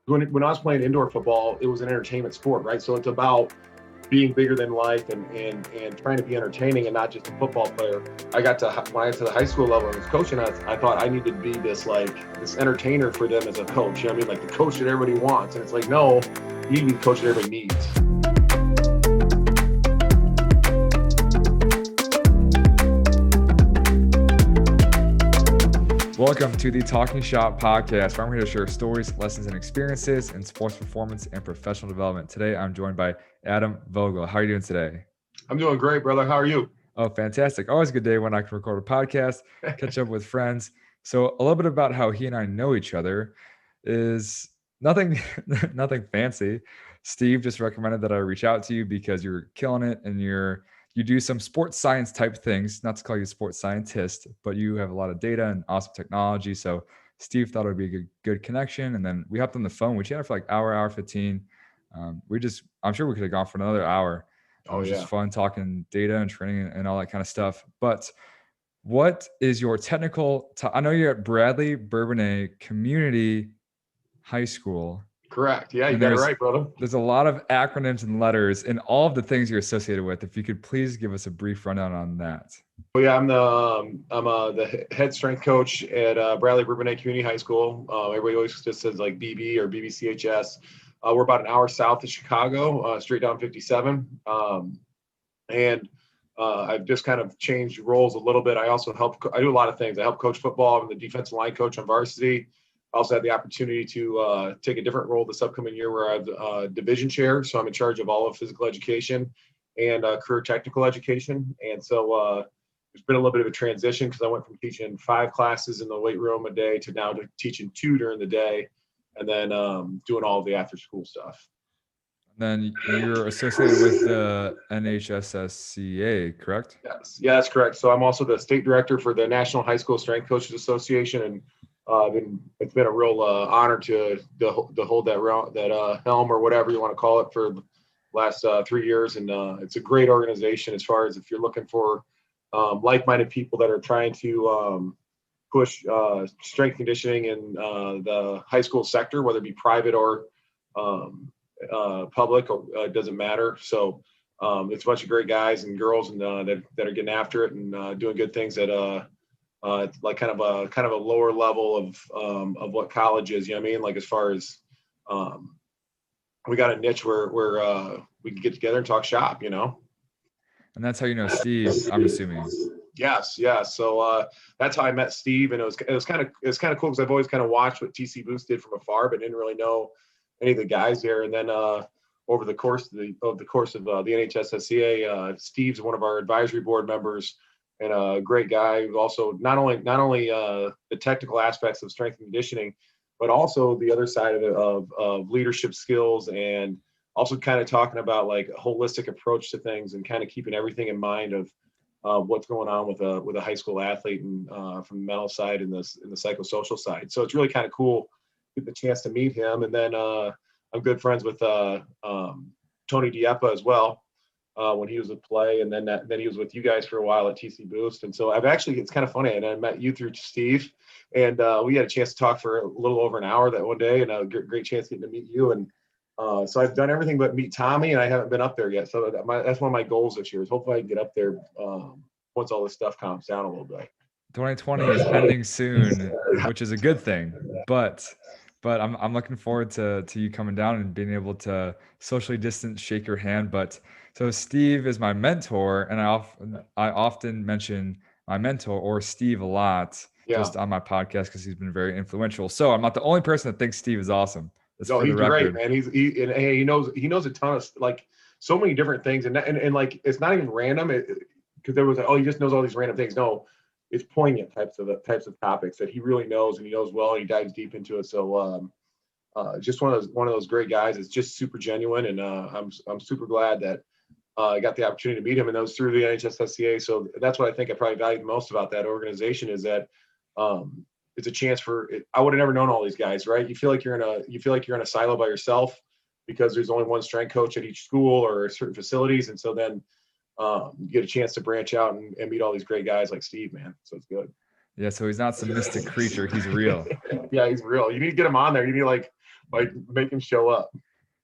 When I was playing indoor football, it was an entertainment sport, right? So it's about being bigger than life and trying to be entertaining and not just a football player. When I got to the high school level and was coaching, I thought I needed to be this entertainer for them as a coach. You know what I mean? Like the coach that everybody wants. And it's like, no, you need to be the coach that everybody needs. Welcome to the Talking Shop podcast, where I'm here to share stories, lessons, and experiences in sports performance and professional development. Today, I'm joined by Adam Vogel. How are you doing today? I'm doing great, brother. How are you? Oh, fantastic. Always a good day when I can record a podcast, catch up with friends. So a little bit about how he and I know each other is nothing fancy. Steve just recommended that I reach out to you because you're killing it and you do some sports science type things, not to call you a sports scientist, but you have a lot of data and awesome technology. So Steve thought it would be a good connection. And then we hopped on the phone. We chatted for like hour 15. I'm sure we could have gone for another hour. It was just fun talking data and training and all that kind of stuff. But what is your technical, I know you're at Bradley Bourbonnais Community High School. Correct. Yeah, you got it right, brother. There's a lot of acronyms and letters and all of the things you're associated with. If you could please give us a brief rundown on that. Oh yeah, I'm the head strength coach at Bradley Bourbonnais Community High School. Everybody always just says like BB or BBCHS. We're about an hour south of Chicago, straight down 57. I've just kind of changed roles a little bit. I also I do a lot of things. I help coach football. I'm the defensive line coach on varsity. I also had the opportunity to take a different role this upcoming year where I'm division chair. So I'm in charge of all of physical education and career technical education. And so there's been a little bit of a transition because I went from teaching 5 classes in the weight room a day to now teaching 2 during the day and then doing all of the after school stuff. Then you're associated with the NHSSCA, correct? Yes. Yeah, that's correct. So I'm also the state director for the National High School Strength Coaches Association. And it's been a real honor to hold that helm or whatever you want to call it for the last 3 years. And it's a great organization as far as if you're looking for like-minded people that are trying to push strength conditioning in the high school sector, whether it be private or public, it doesn't matter. So it's a bunch of great guys and girls and that are getting after it and doing good things at it's like kind of a lower level of what college is, you know what I mean? Like as far as we got a niche where we can get together and talk shop, you know? And that's how you know Steve, I'm assuming. Yes. So that's how I met Steve, and it was kind of cool because I've always kind of watched what TC Boost did from afar, but didn't really know any of the guys there. And then over the course of the NHSSCA, Steve's one of our advisory board members and a great guy who also not only the technical aspects of strength and conditioning, but also the other side of it of leadership skills and also kind of talking about like a holistic approach to things and kind of keeping everything in mind of what's going on with a high school athlete and from the mental side and the psychosocial side. So it's really kind of cool to get the chance to meet him. And then I'm good friends with Tony Dieppa as well when he was at Play, and then he was with you guys for a while at TC Boost. And so it's kind of funny. And I met you through Steve, and we had a chance to talk for a little over an hour that one day, and a great chance getting to meet you. And so I've done everything but meet Tommy, and I haven't been up there yet. So that's one of my goals this year is hopefully I can get up there once all this stuff calms down a little bit. 2020 is ending soon, which is a good thing. But I'm looking forward to you coming down and being able to socially distance, shake your hand. But so Steve is my mentor, and I often mention my mentor or Steve a lot just on my podcast because he's been very influential. So I'm not the only person that thinks Steve is awesome. No, he's great, man. He knows a ton of like so many different things, and like it's not even random because there was he just knows all these random things. No, it's poignant types of topics that he really knows and he knows well, and he dives deep into it. So just one of those great guys. It's just super genuine, and I'm super glad that I got the opportunity to meet him, and that was through the NHSSCA. So that's what I think I probably value the most about that organization is that it's a chance I would have never known all these guys, right? You feel like you're in a silo by yourself because there's only one strength coach at each school or certain facilities, and so then you get a chance to branch out and meet all these great guys like Steve, man. So it's good. Yeah, so he's not some mystic creature. He's real. Yeah, he's real. You need to get him on there. You need to like make him show up.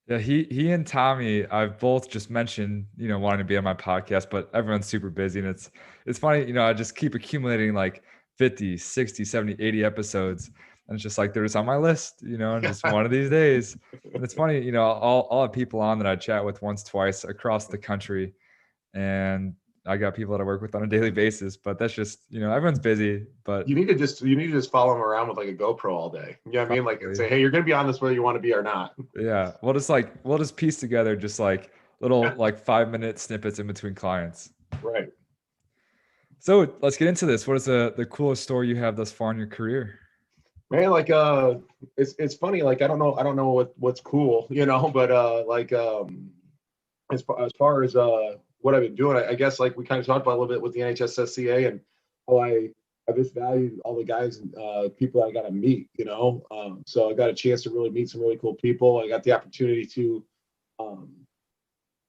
Yeah, he and Tommy, I've both just mentioned, wanting to be on my podcast, but everyone's super busy and it's funny, I just keep accumulating like 50, 60, 70, 80 episodes. And it's just like they're just on my list, and just one of these days. And it's funny, I'll have people on that I chat with once, twice across the country. And I got people that I work with on a daily basis, but that's just, everyone's busy, but You need to just follow him around with like a GoPro all day. You know what I mean? Like probably, say, hey, you're gonna be on this whether you want to be or not. yeah, we'll just piece together just like little like 5-minute snippets in between clients. Right. So let's get into this. What is the coolest story you have thus far in your career? Man, like it's funny, like I don't know what's cool, but as far as what I've been doing, I guess like we kind of talked about a little bit with the NHSSCA and how I just value all the guys and people I got to meet, so I got a chance to really meet some really cool people. I got the opportunity to um,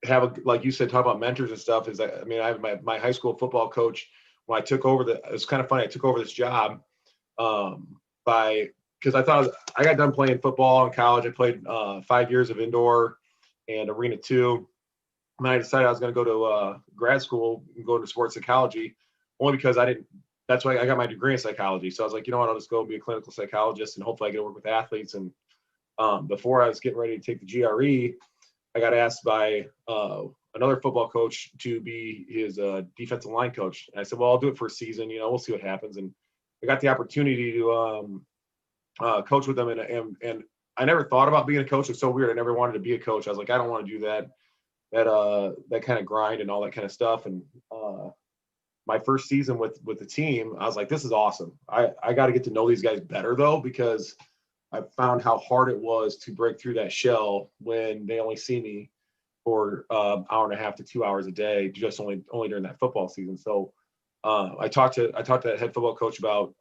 have like you said, talk about mentors and stuff. I mean, I have my high school football coach when I took over it's kind of funny. I took over this job because I thought I got done playing football in college. I played 5 years of indoor and arena 2. And I decided I was going to go to grad school and go into sports psychology, only because that's why I got my degree in psychology. So I was like, you know what, I'll just go be a clinical psychologist and hopefully I get to work with athletes. And before I was getting ready to take the GRE, I got asked by another football coach to be his defensive line coach. And I said, well, I'll do it for a season. We'll see what happens. And I got the opportunity to coach with them. And I never thought about being a coach. It's so weird. I never wanted to be a coach. I was like, I don't want to do that kind of grind and all that kind of stuff. And my first season with the team, I was like, this is awesome. I got to get to know these guys better though, because I found how hard it was to break through that shell when they only see me for hour and a half to 2 hours a day, just only during that football season. So I talked to that head football coach about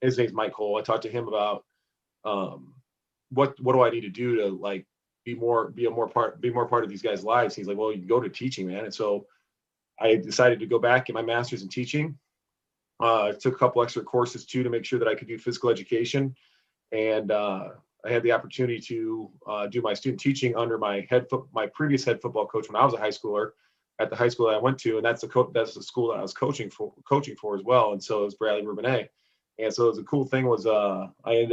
his name's Mike Cole. I talked to him about what do I need to do to like be more part of these guys' lives. He's like, well, you can go to teaching, man. And so I decided to go back, get my master's in teaching. I took a couple extra courses too to make sure that I could do physical education. And I had the opportunity to do my student teaching under my previous head football coach when I was a high schooler at the high school that I went to, and that's the school that I was coaching for as well. And so it was Bradley Rubinet. And so the cool thing was he ended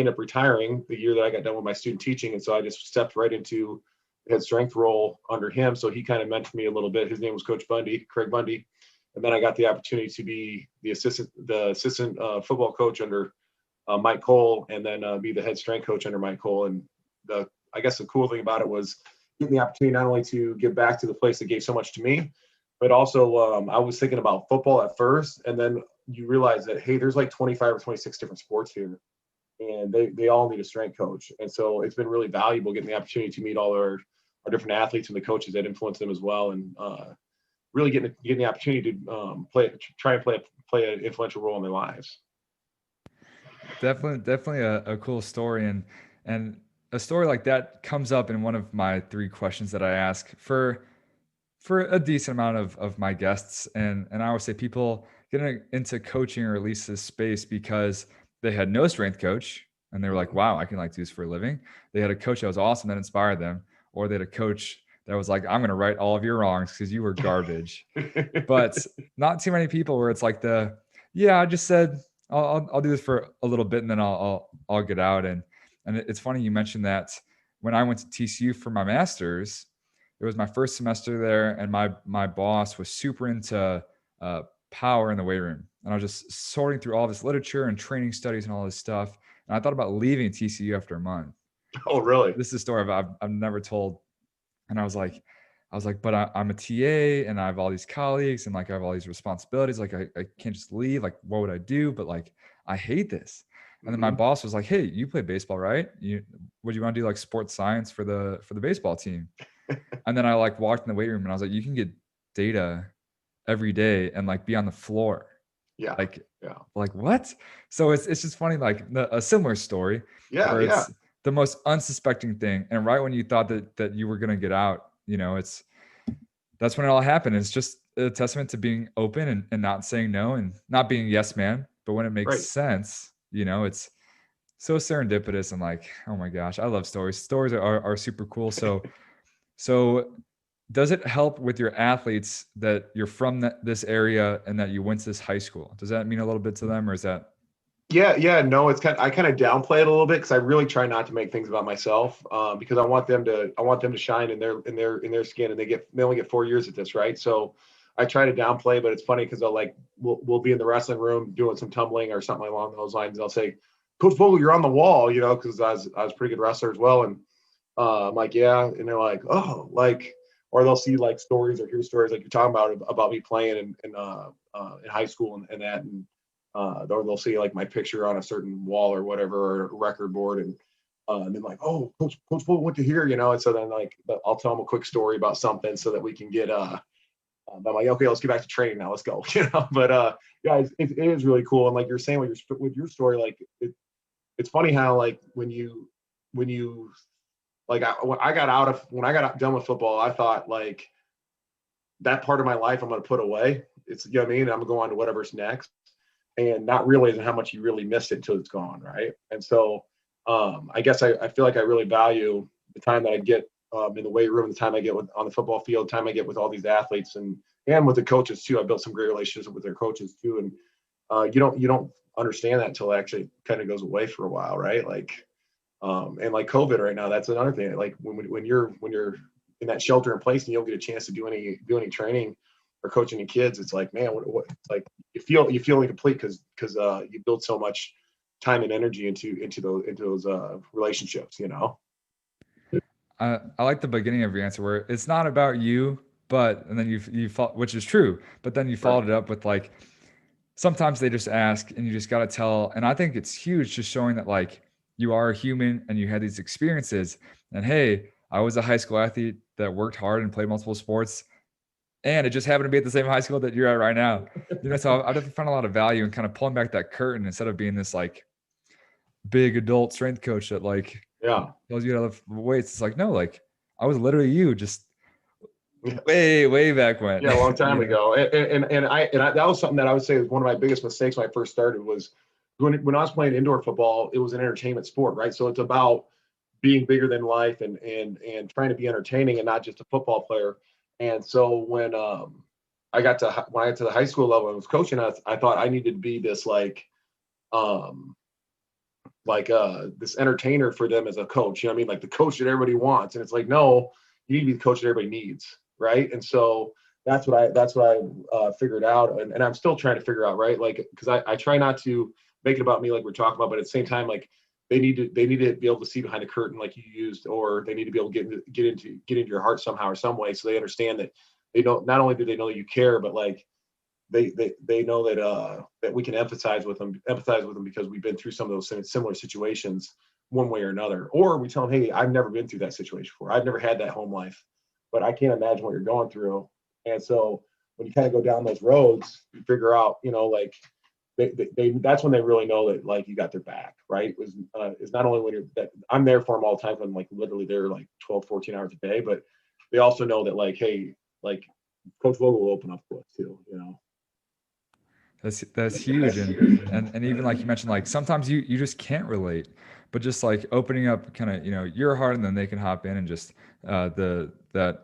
up retiring the year that I got done with my student teaching, and so I just stepped right into the head strength role under him. So he kind of mentored me a little bit. His name was Coach Craig Bundy, and then I got the opportunity to be the assistant football coach under Mike Cole, and then be the head strength coach under Mike Cole. And I guess the cool thing about it was getting the opportunity not only to give back to the place that gave so much to me, but also I was thinking about football at first, and then you realize that, hey, there's like 25 or 26 different sports here, and they all need a strength coach. And so it's been really valuable getting the opportunity to meet all our different athletes and the coaches that influence them as well, and really getting the opportunity to try and play an influential role in their lives. Definitely a cool story, and a story like that comes up in one of my 3 questions that I ask for a decent amount of my guests. And I always say people get into coaching or at least this space because they had no strength coach and they were like, wow, I can like do this for a living. They had a coach that was awesome that inspired them, or they had a coach that was like, I'm going to right all of your wrongs because you were garbage. But not too many people where it's like I just said, I'll do this for a little bit and then I'll get out. And it's funny you mentioned that when I went to TCU for my master's, it was my first semester there, and my boss was super into power in the weight room, and I was just sorting through all this literature and training studies and all this stuff. And I thought about leaving TCU after a month. Oh, really? This is a story I've never told. And I was like, but I'm a TA and I have all these colleagues and like I have all these responsibilities. Like I can't just leave. Like, what would I do? But like, I hate this. And then my boss was like, hey, you play baseball, right? Would you want to do like sports science for the baseball team? And then I like walked in the weight room and I was like, you can get data every day and like be on the floor. Yeah. Like what? So it's just funny, like a similar story. Yeah. Where it's the most unsuspecting thing. And right when you thought that you were going to get out, that's when it all happened. It's just a testament to being open and not saying no and not being yes man. But when it makes sense, so serendipitous, and like, oh my gosh, I love stories. Stories are super cool. So does it help with your athletes that you're from this area and that you went to this high school? Does that mean a little bit to them, or is that? Yeah, no, I kind of downplay it a little bit because I really try not to make things about myself, because I want them to shine in their skin, and they only get 4 years at this, right? So I try to downplay, but it's funny because we'll be in the wrestling room doing some tumbling or something along those lines, and I'll say, Coach Vogel, you're on the wall, because I was a pretty good wrestler as well, and I'm like, yeah, and they're like, oh, like, or they'll see like stories or hear stories like you're talking about me playing in high school and that, and or they'll see like my picture on a certain wall or whatever, or a record board, and then like, oh, Coach Bull went to here, and so then like I'll tell them a quick story about something so that we can get I'm like, okay, let's get back to training now, let's go, But yeah, it is really cool, and like you're saying with your story, like it's funny how like when you like when I got done with football, I thought like that part of my life I'm going to put away. It's, you know what I mean? I'm going to go on to whatever's next, and not realizing how much you really miss it until it's gone, right? And so I guess I feel like I really value the time that I get in the weight room, the time I get on the football field, the time I get with all these athletes, and with the coaches too. I built some great relationships with their coaches too, and you don't understand that until it actually kind of goes away for a while, right? Like and like COVID right now, that's another thing. Like when you're in that shelter in place and you don't get a chance to do any training or coaching the kids, it's like, man, what it's like you feel incomplete because you build so much time and energy into those relationships, I like the beginning of your answer where it's not about you, but and then which is true, but then you Right. followed it up with like sometimes they just ask and you just got to tell. And I think it's huge just showing that like you are a human and you had these experiences. And hey, I was a high school athlete that worked hard and played multiple sports. And it just happened to be at the same high school that you're at right now. So I definitely found a lot of value in kind of pulling back that curtain instead of being this like big adult strength coach that like Yeah. tells you how to lift weights. It's like, no, like I was literally you just Yeah. way back when. Yeah, a long time ago. And that was something that I would say was one of my biggest mistakes when I first started was when I was playing indoor football, it was an entertainment sport, right? So it's about being bigger than life and trying to be entertaining and not just a football player. And so when I got to the high school level and was coaching, I thought I needed to be this um this entertainer for them as a coach. You know what I mean? Like the coach that everybody wants. And it's like, no, you need to be the coach that everybody needs, right? And so that's what I figured out, and I'm still trying to figure out, right? Like, because I try not to make it about me, like we're talking about, but at the same time, like they need to be able to see behind the curtain, like you used, or they need to be able to get into your heart somehow or some way, so they understand that they don't, not only do they know that you care, but like they know that we can empathize with them because we've been through some of those similar situations one way or another. Or we tell them, hey, I've never been through that situation before. I've never had that home life, but I can't imagine what you're going through. And so when you kind of go down those roads, you figure out, like that's when they really know that like you got their back, right? It was it's not only when you're that I'm there for them all the time, when like literally they're like 12, 14 hours a day, but they also know that like, hey, like Coach Vogel will open up to us too. That's huge. And even like you mentioned, like sometimes you just can't relate, but just like opening up kind of, your heart, and then they can hop in and just that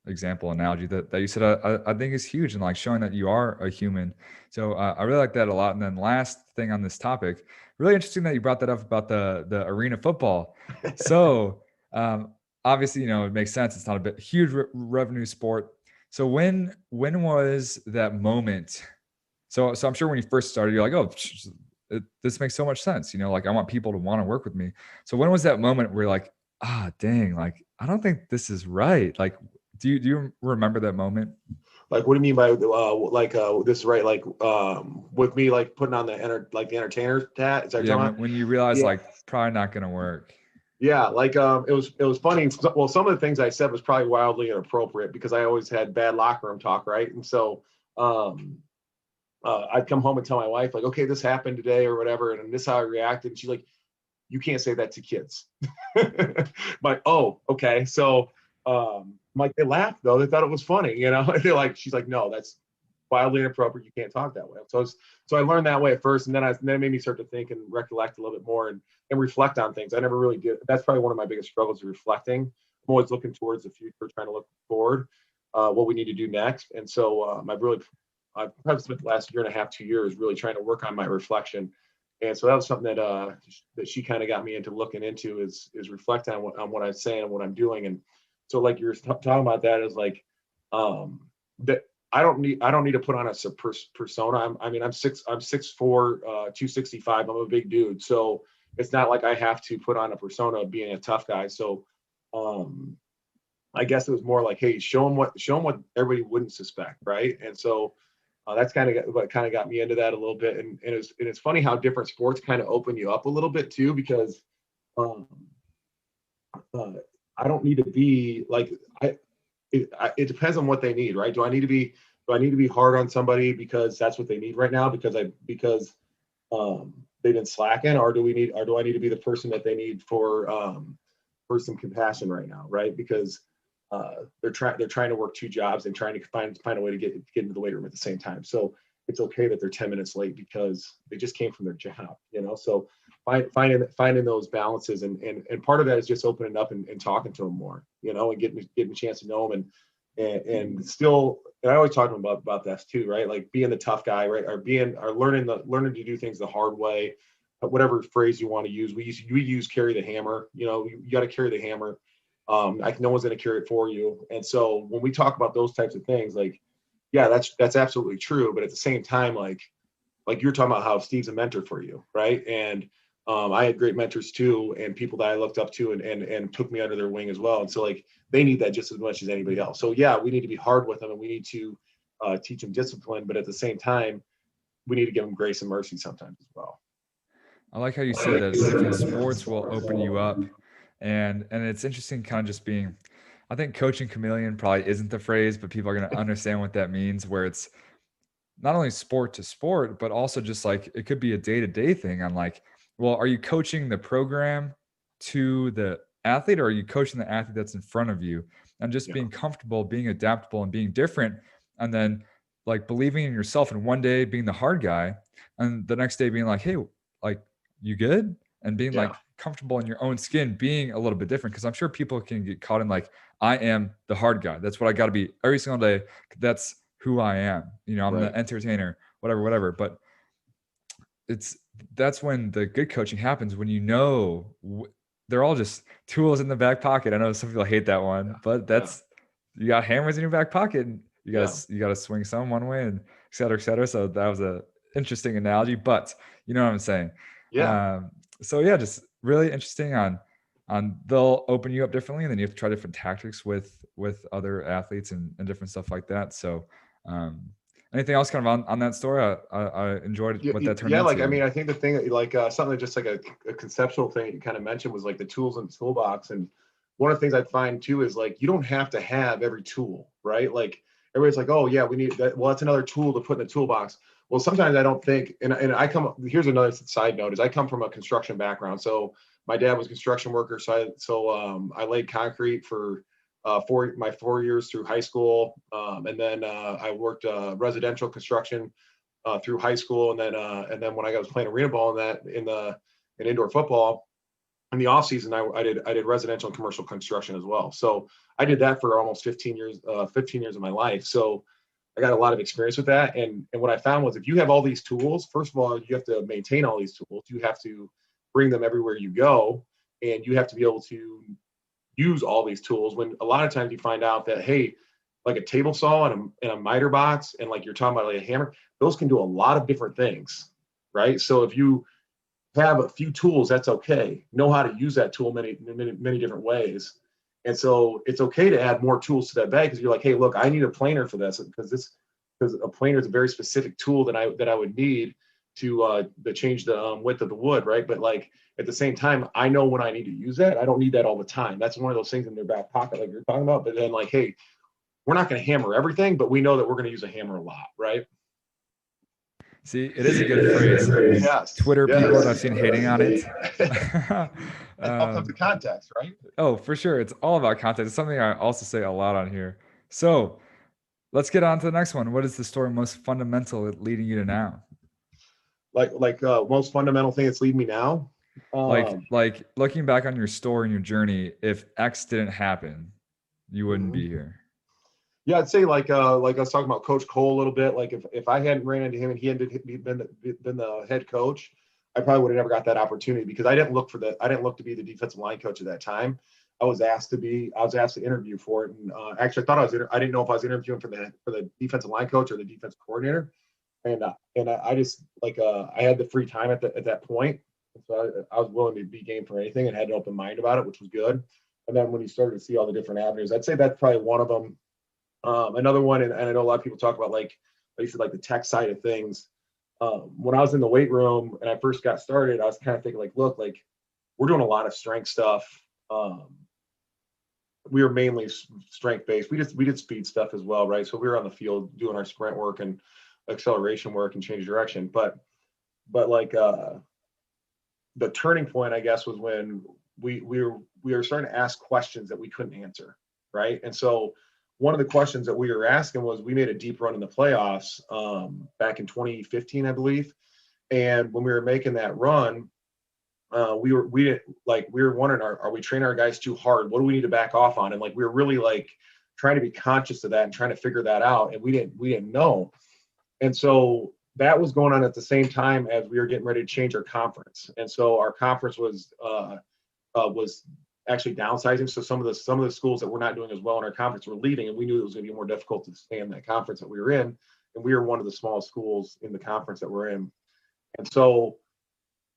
example analogy that you said, I think is huge, and like showing that you are a human. So I really like that a lot. And then last thing on this topic, really interesting that you brought that up about the arena football. So obviously, it makes sense. It's not a huge revenue sport. So when was that moment? So I'm sure when you first started, you're like, oh, this makes so much sense. Like I want people to want to work with me. So when was that moment where you're like, dang, like, I don't think this is right. Like, do you remember that moment? Like, what do you mean by this is right? Like, with me like putting on the the entertainer hat? Is that Yeah, talking when you realize about? like probably not going to work. Yeah, like it was funny. Well, some of the things I said was probably wildly inappropriate because I always had bad locker room talk, right? And so um, I'd come home and tell my wife like, okay, this happened today or whatever, and this is how I reacted. And she's like, you can't say that to kids. Like, oh, okay. So like they laughed though. They thought it was funny, They're like, she's like, no, wildly inappropriate. You can't talk that way. So I learned that way at first, and then it made me start to think and recollect a little bit more and reflect on things. I never really did. That's probably one of my biggest struggles, is reflecting. I'm always looking towards the future, trying to look forward, what we need to do next. And so I've probably spent the last year and a half, 2 years really trying to work on my reflection. And so that was something that she kind of got me into looking into, is reflecting on what I'm saying and what I'm doing. And so like you're talking about, that is like, that I don't need to put on a persona. I'm 6'4", 265. I'm a big dude. So it's not like I have to put on a persona of being a tough guy. So I guess it was more like, hey, show them what everybody wouldn't suspect, right? And so that's kind of what kind of got me into that a little bit. And it's funny how different sports kind of open you up a little bit too, because um, I don't need to be like, it depends on what they need, right? Do I need to be hard on somebody because that's what they need right now, because they've been slacking, or do I need to be the person that they need for some compassion right now, right? Because they're trying to work two jobs and trying to find a way to get into the weight room at the same time. So it's okay that they're 10 minutes late because they just came from their job, So finding those balances, and part of that is just opening up and talking to them more, and getting a chance to know them, and still, and I always talk to them about that too, right? Like being the tough guy, right? Or learning to do things the hard way, whatever phrase you want to use. We use carry the hammer. You got to carry the hammer. Like no one's going to carry it for you. And so when we talk about those types of things, like, yeah, that's absolutely true. But at the same time, like you're talking about how Steve's a mentor for you, right? And I had great mentors too, and people that I looked up to and took me under their wing as well. And so like they need that just as much as anybody else. So yeah, we need to be hard with them, and we need to teach them discipline. But at the same time, we need to give them grace and mercy sometimes as well. I like how you said that different sports will open you up, and it's interesting, kind of just being. I think coaching chameleon probably isn't the phrase, but people are going to understand what that means. Where it's not only sport to sport, but also just like it could be a day-to-day thing on like, well, are you coaching the program to the athlete, or are you coaching the athlete that's in front of you? And just being comfortable, being adaptable, and being different. And then like believing in yourself, and one day being the hard guy, and the next day being like, hey, like, you good? And being like comfortable in your own skin, being a little bit different. Cause I'm sure people can get caught in like, I am the hard guy. That's what I got to be every single day. That's who I am. I'm the entertainer, whatever. But that's when the good coaching happens, when they're all just tools in the back pocket. I know some people hate that one, but you got hammers in your back pocket, and you gotta swing some one way, and et cetera, et cetera. So that was a interesting analogy, but you know what I'm saying? Yeah. So yeah, just really interesting on they'll open you up differently, and then you have to try different tactics with other athletes and different stuff like that. So anything else kind of on that story? I enjoyed what that turned into. Like, I mean, I think the thing, like something just like a conceptual thing you kind of mentioned was like the tools in the toolbox. And one of the things I find too is like, you don't have to have every tool, right? Like everybody's like, oh yeah, we need that. Well, that's another tool to put in the toolbox. Well, sometimes I don't think, and here's another side note, is I come from a construction background. So my dad was a construction worker. So I laid concrete for my 4 years through high school. And then I worked residential construction through high school. And then when I was playing arena ball in indoor football, in the off season, I did residential and commercial construction as well. So I did that for almost 15 years of my life. So I got a lot of experience with that. And what I found was, if you have all these tools, first of all, you have to maintain all these tools. You have to bring them everywhere you go, and you have to be able to use all these tools, when a lot of times you find out that, hey, like a table saw and a miter box, and like you're talking about like a hammer, those can do a lot of different things, right? So if you have a few tools, that's okay. Know how to use that tool many different ways. And so it's okay to add more tools to that bag, because you're like, hey, look, I need a planer for this, because a planer is a very specific tool that I would need to change the width of the wood, right? But like at the same time, I know when I need to use that. I don't need that all the time. That's one of those things in their back pocket, like you're talking about. But then like, hey, we're not going to hammer everything, but we know that we're going to use a hammer a lot, right? See, it is a good phrase. Yes. Twitter people that I've seen hating on it. It all comes to context, right? Oh, for sure. It's all about context. It's something I also say a lot on here. So let's get on to the next one. What is the story most fundamental leading you to now? Most fundamental thing that's leading me now. Like looking back on your story and your journey, if X didn't happen, you wouldn't Mhm. be here. Yeah, I'd say like I was talking about Coach Cole a little bit. Like if I hadn't ran into him and he hadn't been the head coach, I probably would have never got that opportunity because I didn't look to be the defensive line coach at that time. I was asked to interview for it, and actually I thought I didn't know if I was interviewing for the defensive line coach or the defensive coordinator, and I just I had the free time at that point, so I was willing to be game for anything and had an open mind about it, which was good. And then when you started to see all the different avenues, I'd say that's probably one of them. Another one, and I know a lot of people talk about like you said, like the tech side of things. When I was in the weight room and I first got started, I was kind of thinking like, look, like we're doing a lot of strength stuff. We were mainly strength based. We did speed stuff as well, right? So we were on the field doing our sprint work and acceleration work and change direction. But the turning point, I guess, was when we were starting to ask questions that we couldn't answer, right? And so one of the questions that we were asking was, we made a deep run in the playoffs back in 2015, I believe, and when we were making that run, we were wondering, are we training our guys too hard? What do we need to back off on? And like we were really like trying to be conscious of that and trying to figure that out, and we didn't know. And so that was going on at the same time as we were getting ready to change our conference. And so our conference was actually downsizing. So some of the schools that were not doing as well in our conference were leaving, and we knew it was going to be more difficult to stay in that conference that we were in. And we were one of the smallest schools in the conference that we're in. And so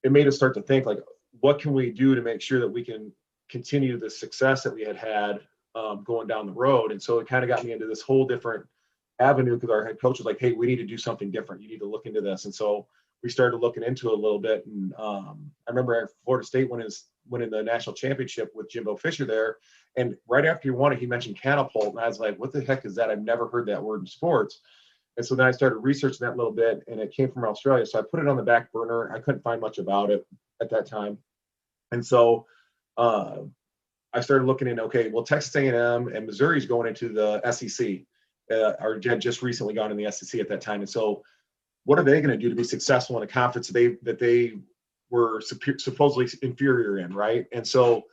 it made us start to think like, what can we do to make sure that we can continue the success that we had going down the road? And so it kind of got me into this whole different avenue, because our head coach was like, hey, we need to do something different. You need to look into this. And so we started looking into it a little bit. And I remember Florida State winning the national championship with Jimbo Fisher there. And right after he won it, he mentioned Catapult. And I was like, what the heck is that? I've never heard that word in sports. And so then I started researching that a little bit, and it came from Australia. So I put it on the back burner. I couldn't find much about it at that time. And so I started looking in, okay, well, Texas A&M and Missouri's going into the SEC, or had just recently gone in the SEC at that time. And so what are they going to do to be successful in a conference that they were supposedly inferior in, right? And so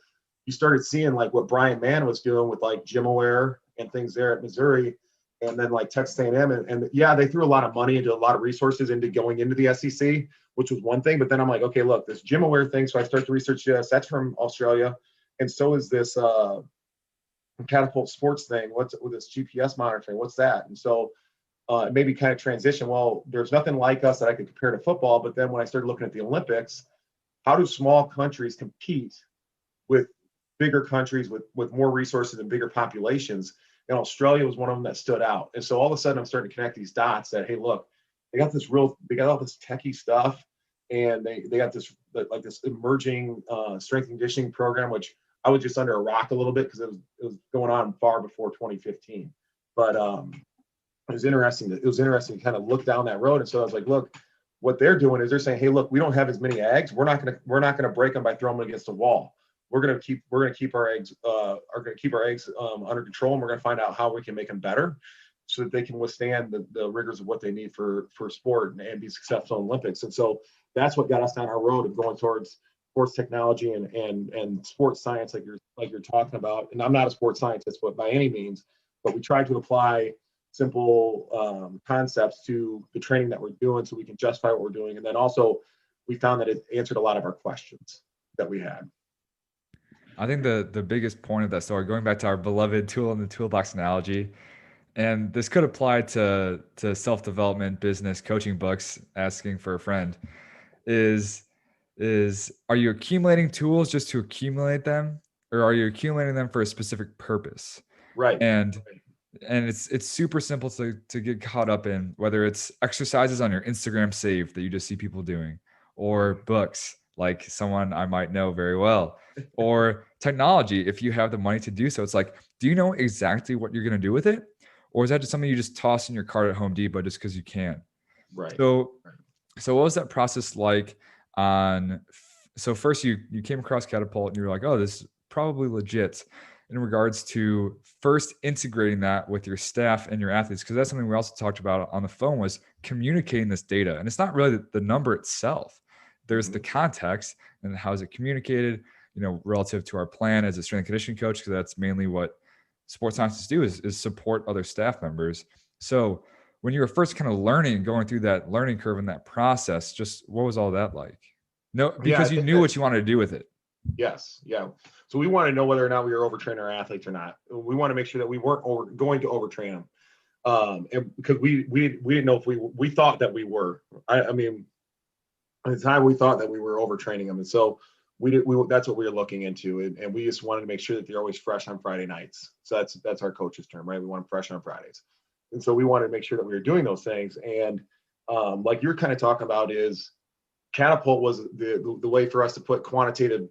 you started seeing like what Brian Mann was doing with like GymAware and things there at Missouri, and then like Texas A&M, and yeah, they threw a lot of money into a lot of resources into going into the SEC, which was one thing. But then I'm like, okay, look, this GymAware thing. So I start to research this. That's from Australia, and so is this Catapult Sports thing. What's with this GPS monitoring? What's that? And so maybe kind of transition. Well, there's nothing like us that I could compare to football. But then when I started looking at the Olympics, how do small countries compete with bigger countries with more resources and bigger populations? And Australia was one of them that stood out. And so all of a sudden I'm starting to connect these dots that, hey, look, they got all this techie stuff, and they got this emerging strength and conditioning program, which I was just under a rock a little bit because it was going on far before 2015. But it was interesting to kind of look down that road. And so I was like, look, what they're doing is they're saying, hey, look, we don't have as many eggs. We're not gonna break them by throwing them against a wall. We're gonna keep our eggs under control, and we're gonna find out how we can make them better, so that they can withstand the rigors of what they need for sport and be successful in Olympics. And so that's what got us down our road of going towards sports technology and sports science, like you're talking about. And I'm not a sports scientist, but by any means, but we try to apply simple concepts to the training that we're doing so we can justify what we're doing. And then also we found that it answered a lot of our questions that we had. I think the biggest point of that story, going back to our beloved tool in the toolbox analogy, and this could apply to self-development, business, coaching books, asking for a friend, is are you accumulating tools just to accumulate them, or are you accumulating them for a specific purpose? Right. And it's super simple to get caught up in, whether it's exercises on your Instagram save that you just see people doing, or books like someone I might know very well, or technology if you have the money to do so. It's like, do you know exactly what you're going to do with it, or is that just something you just toss in your cart at Home Depot just because you can? Right. So what was that process like on? So first you came across Catapult and you were like, oh, this is probably legit. in regards to first integrating that with your staff and your athletes, because that's something we also talked about on the phone, was communicating this data. And it's not really the number itself. There's the context and how is it communicated, relative to our plan as a strength and conditioning coach, because that's mainly what sports scientists do is support other staff members. So when you were first kind of going through that learning curve and that process, just what was all that like? No, because you knew what you wanted to do with it. Yes. Yeah. So we want to know whether or not we were overtraining our athletes or not. We want to make sure that we weren't going to overtrain them. And because we didn't know if we thought that we were. I mean, at the time we thought that we were overtraining them. And so that's what we were looking into. And we just wanted to make sure that they're always fresh on Friday nights. So that's our coach's term, right? We want them fresh on Fridays. And so we wanted to make sure that we were doing those things. And like you're kind of talking about, is Catapult was the way for us to put quantitative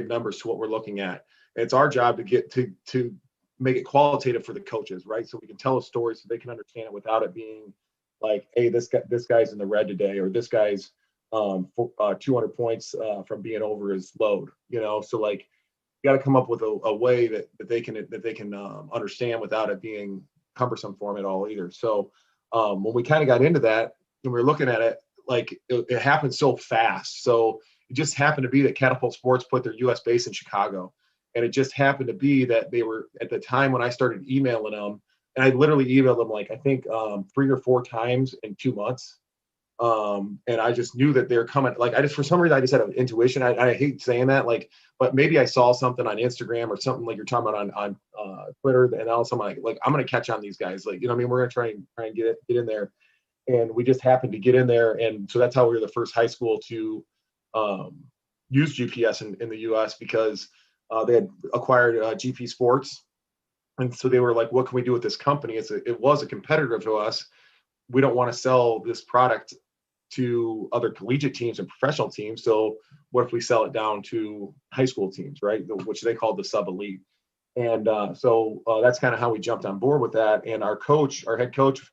numbers to what we're looking at. And it's our job to get to make it qualitative for the coaches, right? So we can tell a story so they can understand it without it being like, hey, this guy's in the red today, or this guy's 200 points from being over his load, So like, you got to come up with a way that they can understand without it being cumbersome for them at all either. So when we kind of got into that and we were looking at it, like it happened so fast. So it just happened to be that Catapult Sports put their US base in Chicago. And it just happened to be that they were, at the time when I started emailing them, and I literally emailed them like, I think 3 or 4 times in 2 months. And I just knew that they're coming. Like, for some reason, I just had an intuition. I hate saying that, like, but maybe I saw something on Instagram or something like you're talking about on Twitter. And all of a sudden, I'm going to catch on these guys. Like, we're going to try and get in there. And we just happened to get in there. And so that's how we were the first high school to use GPS in the US, because they had acquired GP Sports. And so they were like, what can we do with this company? It was a competitor to us. We don't want to sell this product to other collegiate teams and professional teams. So what if we sell it down to high school teams, right? Which they called the sub-elite. And so that's kind of how we jumped on board with that. And our head coach,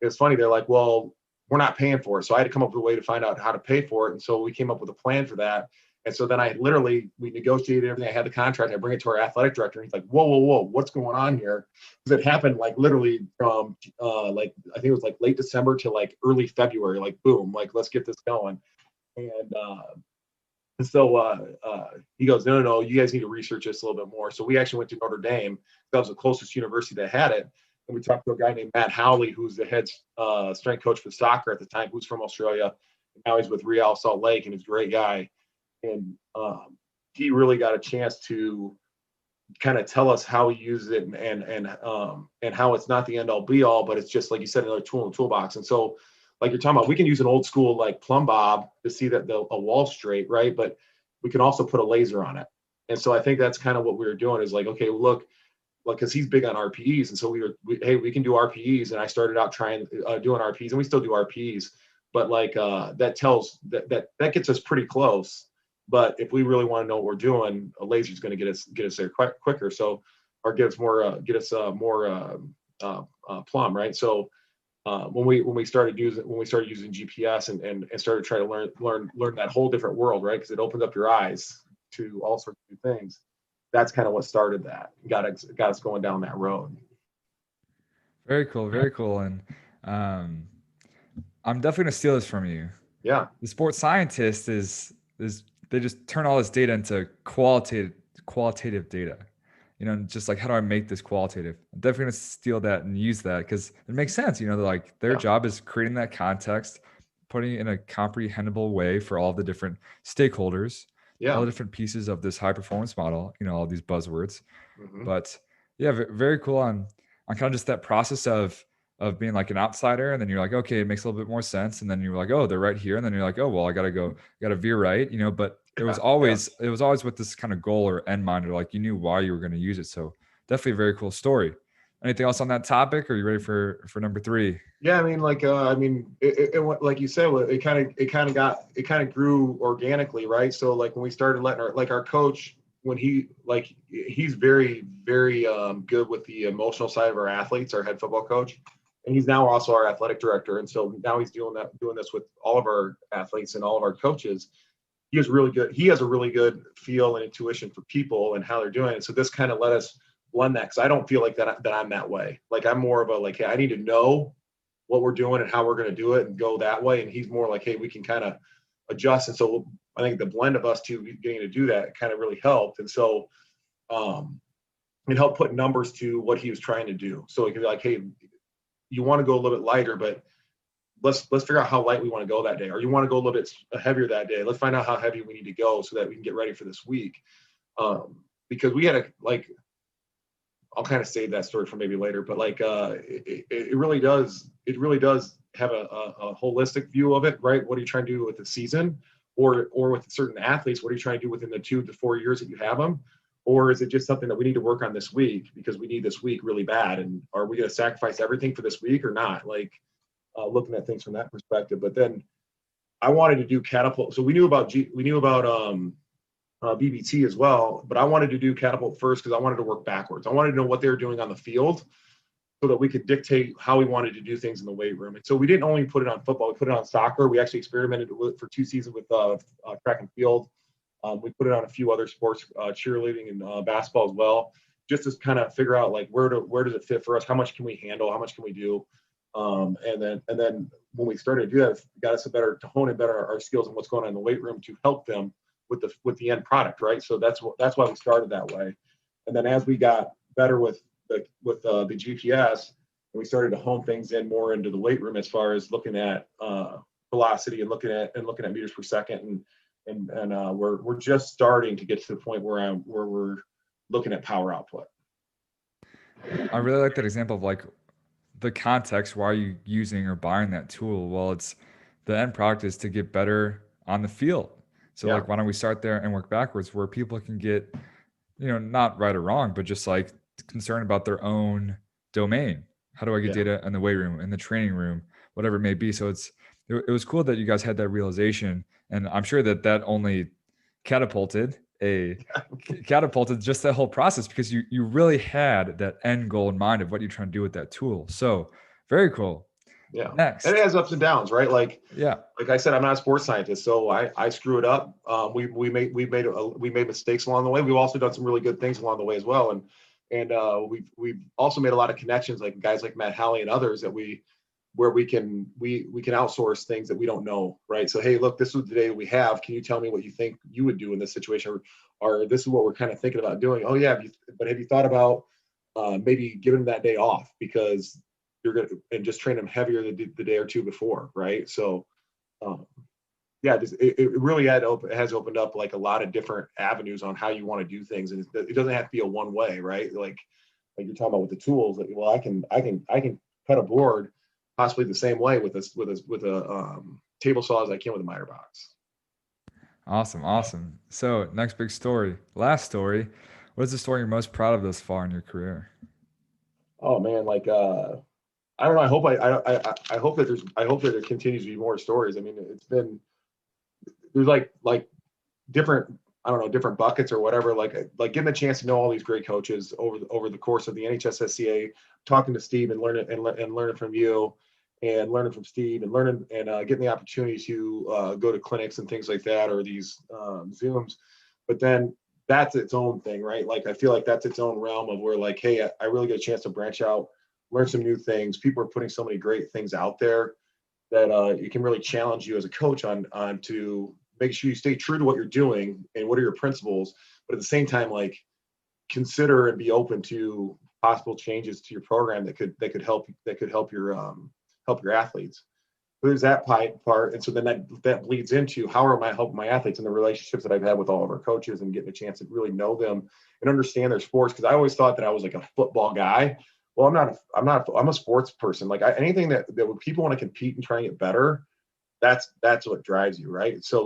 it's funny. They're like, well, we're not paying for it. So I had to come up with a way to find out how to pay for it. And so we came up with a plan for that. And so then we negotiated everything. I had the contract. I bring it to our athletic director. And he's like, whoa, what's going on here? Because it happened like literally from like, I think it was like late December to like early February, like boom, like let's get this going. And so he goes, no, you guys need to research this a little bit more. So we actually went to Notre Dame. That was the closest university that had it. And we talked to a guy named Matt Howley, who's the head strength coach for soccer at the time, who's from Australia. Now he's with Real Salt Lake, and he's a great guy. And he really got a chance to kind of tell us how he uses it and how it's not the end all be all, but it's just, like you said, another tool in the toolbox. And so, like you're talking about, we can use an old school like plumb bob to see that a wall's straight, right? But we can also put a laser on it. And so I think that's kind of what we were doing, is like, okay, look, because he's big on RPEs, and so we can do RPEs. And I started out trying doing RPEs, and we still do RPEs, but like that gets us pretty close. But if we really want to know what we're doing, a laser is going to get us there quicker. So, or get us more plumb, right? So when we started using GPS and started trying to learn that whole different world, right? Because it opened up your eyes to all sorts of new things. That's kind of what started that, got us going down that road. Very cool, very cool. And I'm definitely gonna steal this from you. Yeah. The sports scientist is they just turn all this data into qualitative data. Just like, how do I make this qualitative? I'm definitely gonna steal that and use that, because it makes sense. Like their job is creating that context, putting it in a comprehensible way for all the different stakeholders, all the different pieces of this high performance model, all these buzzwords. Mm-hmm. But yeah, very cool on kind of just that process of being like an outsider. And then you're like, okay, it makes a little bit more sense. And then you're like, oh, they're right here. And then you're like, oh, well, I gotta veer right, but it was always with this kind of goal or end mind, or like you knew why you were going to use it. So definitely a very cool story. Anything else on that topic? Or are you ready for number 3? Yeah, I mean, like, it like you said, it kind of grew organically, right? So like when we started letting our coach, when he's very, very good with the emotional side of our athletes, our head football coach, and he's now also our athletic director. And so now he's doing this with all of our athletes and all of our coaches. he has a really good feel and intuition for people and how they're doing it. So this kind of let us blend that, because I don't feel like that I'm that way. Like I'm more of a like, hey, I need to know what we're doing and how we're going to do it and go that way. And he's more like, hey, we can kind of adjust. And so I think the blend of us two getting to do that kind of really helped. And so it helped put numbers to what he was trying to do. So it could be like, hey, you want to go a little bit lighter, but let's figure out how light we want to go that day. Or you want to go a little bit heavier that day. Let's find out how heavy we need to go so that we can get ready for this week. Because we had I'll kind of save that story for maybe later, but like it really does have a holistic view of it, right? What are you trying to do with the season, or with certain athletes? What are you trying to do within the 2 to 4 years that you have them? Or is it just something that we need to work on this week because we need this week really bad? And are we going to sacrifice everything for this week or not? Like looking at things from that perspective. But then I wanted to do Catapult. So we knew about BBT as well, but I wanted to do Catapult first because I wanted to work backwards. I wanted to know what they were doing on the field so that we could dictate how we wanted to do things in the weight room. And so we didn't only put it on football, we put it on soccer. We actually experimented with for 2 seasons with track and field. We put it on a few other sports, cheerleading and basketball as well, just to kind of figure out like where does it fit for us? How much can we handle? How much can we do? And then when we started to do that, it got us to hone in better our skills and what's going on in the weight room to help them with the end product, right? So that's why we started that way. And then as we got better with the GPS, and we started to hone things in more into the weight room as far as looking at velocity and looking at meters per second, and we're just starting to get to the point where we're looking at power output. I really like that example of like the context. Why are you using or buying that tool? Well, it's the end product is to get better on the field. So Yeah. like, why don't we start there and work backwards where people can get, not right or wrong, but just like concerned about their own domain. How do I get data in the weight room, in the training room, whatever it may be? So it was cool that you guys had that realization. And I'm sure that only catapulted just that whole process, because you really had that end goal in mind of what you're trying to do with that tool. So very cool. Yeah. Next. And it has ups and downs, right? Like I said, I'm not a sports scientist, so I screw it up. We made mistakes along the way. We've also done some really good things along the way as well. And we've also made a lot of connections, like guys like Matt Halley and others where we can outsource things that we don't know, right? So, hey, look, this is the data we have. Can you tell me what you think you would do in this situation? Or this is what we're kind of thinking about doing. Oh yeah, but have you thought about maybe giving them that day off because you're going to, and just train them heavier the day or two before, right? So, it really has opened up like a lot of different avenues on how you want to do things, and it doesn't have to be a one way, right? Like you're talking about with the tools. Like, well, I can cut a board possibly the same way with a table saw as I can with a miter box. Awesome. So next big story, last story. What is the story you're most proud of thus far in your career? Oh man, like I don't know. I hope that there continues to be more stories. I mean, there's like different, I don't know, different buckets or whatever. Like getting the chance to know all these great coaches over the course of the NHSSCA, talking to Steve and learning from you, and learning from Steve, and getting the opportunity to go to clinics and things like that, or these Zooms. But then that's its own thing, right? Like I feel like that's its own realm of where like, hey, I really get a chance to branch out, learn some new things. People are putting so many great things out there that it can really challenge you as a coach on to make sure you stay true to what you're doing and what are your principles, but at the same time, like consider and be open to possible changes to your program that could help your athletes. There's that part, and so then that bleeds into how am I helping my athletes and the relationships that I've had with all of our coaches and getting a chance to really know them and understand their sports. Because I always thought that I was like a football guy. Well, I'm a sports person. Like anything that when people want to compete and try and get better, that's what drives you, right? So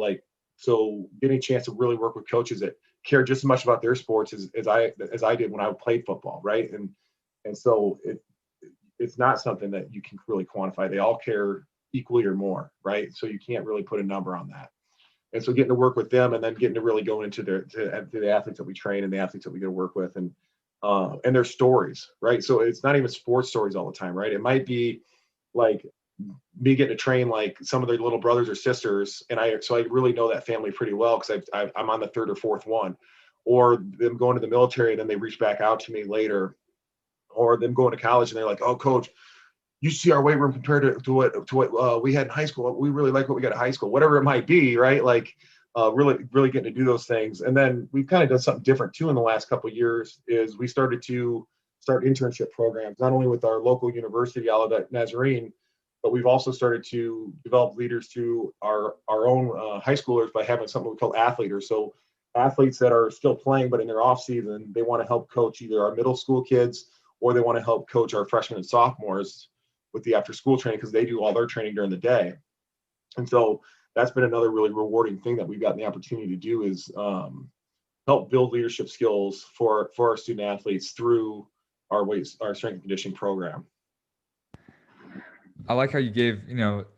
getting a chance to really work with coaches that care just as much about their sports as I did when I played football, right? And so it's not something that you can really quantify. They all care equally or more, right? So you can't really put a number on that. And so getting to work with them and then getting to really go into the athletes that we train and the athletes that we get to work with and their stories, right? So it's not even sports stories all the time, right? It might be like me getting to train like some of their little brothers or sisters, and so I really know that family pretty well because I'm on the third or fourth one, or them going to the military and then they reach back out to me later, or them going to college and they're like, oh, coach, you see our weight room compared to what we had in high school. We really like what we got at high school, whatever it might be, right? Like really getting to do those things. And then we've kind of done something different too in the last couple of years. Is we started to start internship programs, not only with our local university, Olivet Nazarene, but we've also started to develop leaders to our own high schoolers by having something we call athletes. So athletes that are still playing, but in their off season, they want to help coach either our middle school kids or they want to help coach our freshmen and sophomores with the after school training because they do all their training during the day. And so that's been another really rewarding thing that we've gotten the opportunity to do is help build leadership skills for our student athletes through our strength and conditioning program. I like how you gave,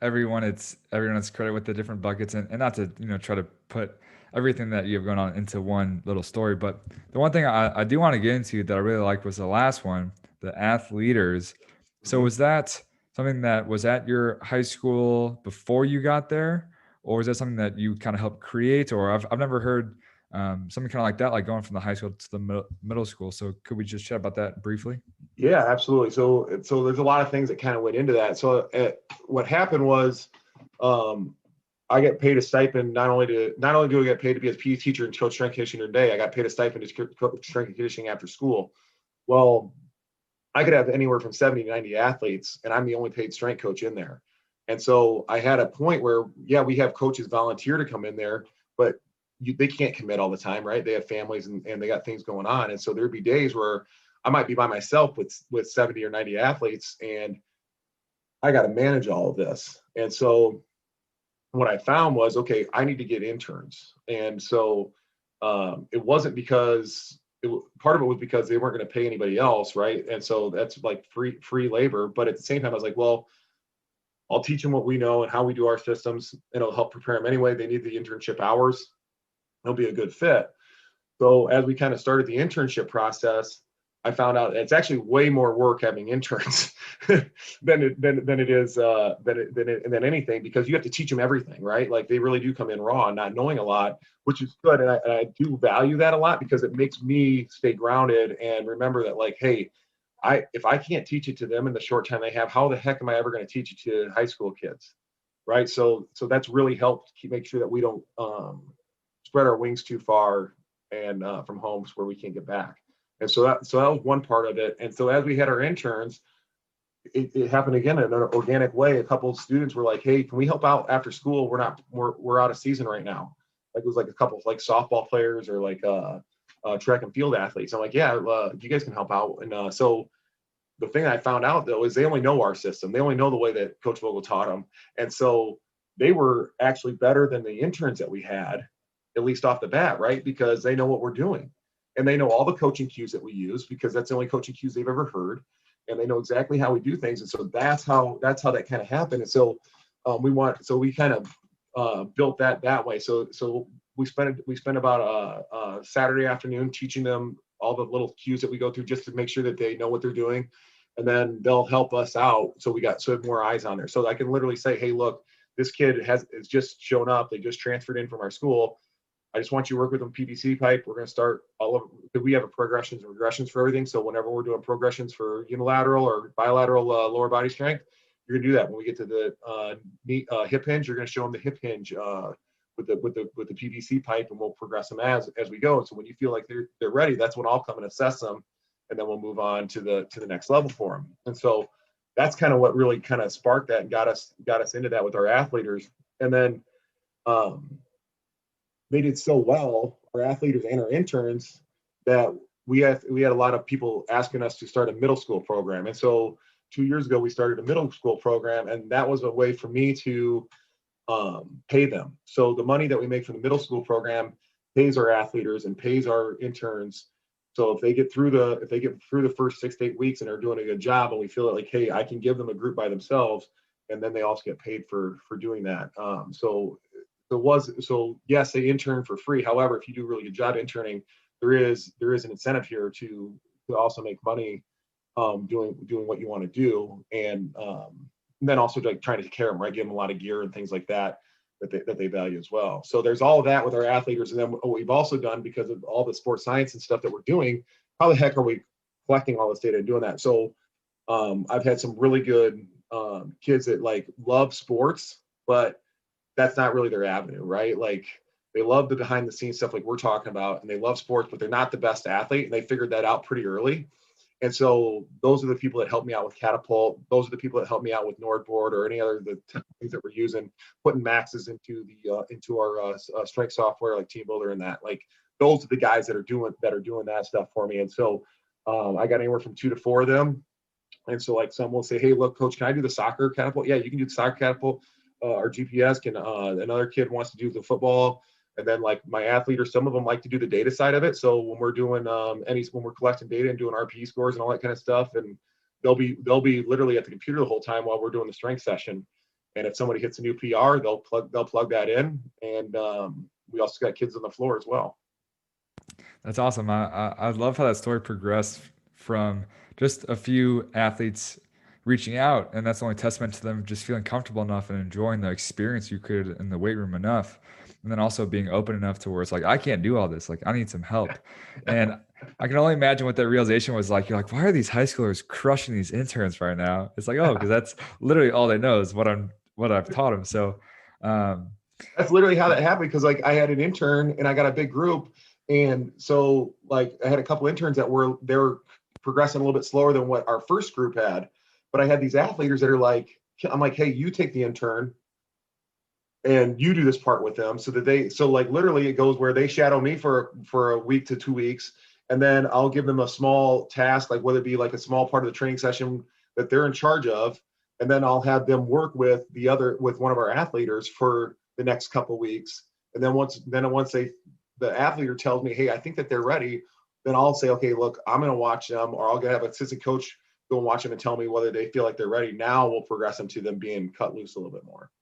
everyone its credit with the different buckets and not to, try to put everything that you have going on into one little story. But the one thing I do want to get into that I really liked was the last one, the athletes. So was that something that was at your high school before you got there? Or is that something that you kind of helped create? Or I've never heard something kind of like that, like going from the high school to the middle school. So could we just chat about that briefly? Yeah, absolutely. So there's a lot of things that kind of went into that. So what happened was I get paid a stipend not only do I get paid to be a PE teacher and coach strength conditioning today, I got paid a stipend to coach strength and conditioning after school. Well, I could have anywhere from 70 to 90 athletes, and I'm the only paid strength coach in there. And so I had a point where, yeah, we have coaches volunteer to come in there, but they can't commit all the time, right? They have families and they got things going on. And so there'd be days where I might be by myself with 70 or 90 athletes, and I got to manage all of this. And so what I found was, okay, I need to get interns. And so it wasn't because part of it was because they weren't going to pay anybody else, right? And so that's like free labor. But at the same time, I was like, well, I'll teach them what we know and how we do our systems, and it'll help prepare them anyway. They need the internship hours. It'll be a good fit. So as we kind of started the internship process, I found out it's actually way more work having interns than it is than anything, because you have to teach them everything, right? Like they really do come in raw and not knowing a lot, which is good, and I do value that a lot because it makes me stay grounded and remember that, like, hey, if I can't teach it to them in the short time they have, how the heck am I ever going to teach it to high school kids, right? So that's really helped make sure that we don't spread our wings too far and from homes where we can't get back. And so that was one part of it. And so as we had our interns, it happened again in an organic way. A couple of students were like, "Hey, can we help out after school? We're out of season right now." Like it was like a couple of like softball players or like track and field athletes. I'm like, "Yeah, you guys can help out." And so the thing I found out though is they only know our system. They only know the way that Coach Vogel taught them, and so they were actually better than the interns that we had, at least off the bat, right? Because they know what we're doing. And they know all the coaching cues that we use because that's the only coaching cues they've ever heard, and they know exactly how we do things. And so that's how that kind of happened. And so we kind of built that way. So we spend about a Saturday afternoon teaching them all the little cues that we go through just to make sure that they know what they're doing, and then they'll help us out. So we have more eyes on there. So I can literally say, hey, look, this kid has just shown up. They just transferred in from our school. I just want you to work with them PVC pipe. We're going to start we have a progressions and regressions for everything. So whenever we're doing progressions for unilateral or bilateral lower body strength, you're going to do that. When we get to the hip hinge, you're going to show them the hip hinge with the PVC pipe, and we'll progress them as we go. So when you feel like they're ready, that's when I'll come and assess them, and then we'll move on to the next level for them. And so that's kind of what really kind of sparked that and got us into that with our athletes. And then they did so well, our athletes and our interns, that we had a lot of people asking us to start a middle school program. And so 2 years ago, we started a middle school program, and that was a way for me to pay them. So the money that we make from the middle school program pays our athletes and pays our interns. So if they get through the first 6 to 8 weeks and are doing a good job, and we feel like, hey, I can give them a group by themselves, and then they also get paid for doing that. So yes, they intern for free. However, if you do a really good job interning, there is an incentive here to also make money doing what you want to do. And then also like trying to take care of them, right? Give them a lot of gear and things like that that they value as well. So there's all of that with our athletes. And then what we've also done, because of all the sports science and stuff that we're doing, how the heck are we collecting all this data and doing that? So I've had some really good kids that like love sports, but that's not really their avenue, right? Like they love the behind the scenes stuff like we're talking about, and they love sports, but they're not the best athlete. And they figured that out pretty early. And so those are the people that help me out with Catapult. Those are the people that help me out with Nordboard or any other the things that we're using, putting maxes into the into our strength software like Team Builder and that. Like those are the guys that are doing that stuff for me. And so I got anywhere from 2 to 4 of them. And so like some will say, hey, look, coach, can I do the soccer Catapult? Yeah, you can do the soccer Catapult. Our GPS can. Another kid wants to do the football. And then like my athlete or some of them like to do the data side of it. So when we're doing when we're collecting data and doing RPE scores and all that kind of stuff, and they'll be literally at the computer the whole time while we're doing the strength session. And if somebody hits a new PR, they'll plug that in. And we also got kids on the floor as well. That's awesome. I love how that story progressed from just a few athletes reaching out, and that's only testament to them just feeling comfortable enough and enjoying the experience you created in the weight room enough, and then also being open enough to where it's like, I can't do all this, like I need some help. And I can only imagine what that realization was like. You're like, why are these high schoolers crushing these interns right now? It's like, oh, because that's literally all they know is what I've taught them. So that's literally how that happened. Because like I had an intern and I got a big group, and so like I had a couple interns that were progressing a little bit slower than what our first group had. But I had these athletes that are like, I'm like, hey, you take the intern and you do this part with them. So like literally it goes where they shadow me for a week to 2 weeks. And then I'll give them a small task, like whether it be like a small part of the training session that they're in charge of. And then I'll have them work with one of our athletes for the next couple of weeks. And then once the athlete tells me, hey, I think that they're ready, then I'll say, okay, look, I'm going to watch them, or I'll have an assistant coach go and watch them and tell me whether they feel like they're ready. Now we'll progress them to them being cut loose a little bit more.